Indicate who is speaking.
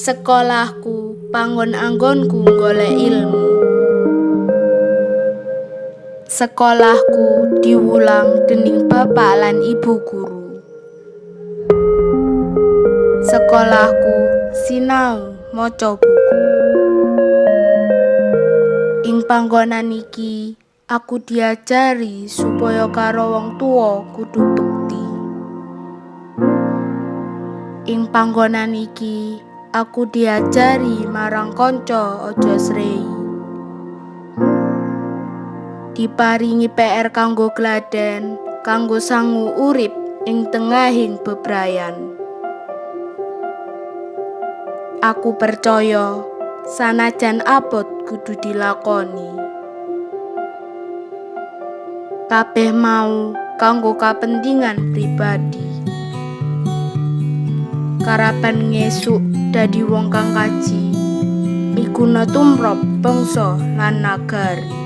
Speaker 1: Sekolahku panggon anggonku golek ilmu. Sekolahku diwulang dening bapak lan ibu guru. Sekolahku sinau maca buku. Ing panggonan iki aku diajari supaya karo wong tuwa kudu bekti. Ing panggonan iki aku diajari marang kanca aja srei. Diparingi PR kanggo gladen, kanggo sangu urip ing tengahing bebrayan. Aku percaya sanajan abot kudu dilakoni. Kabeh mau kanggo kapentingan pribadi. Karapan ngesuk dadi wong kang kaji, iku tumrap bangsa lan nagari.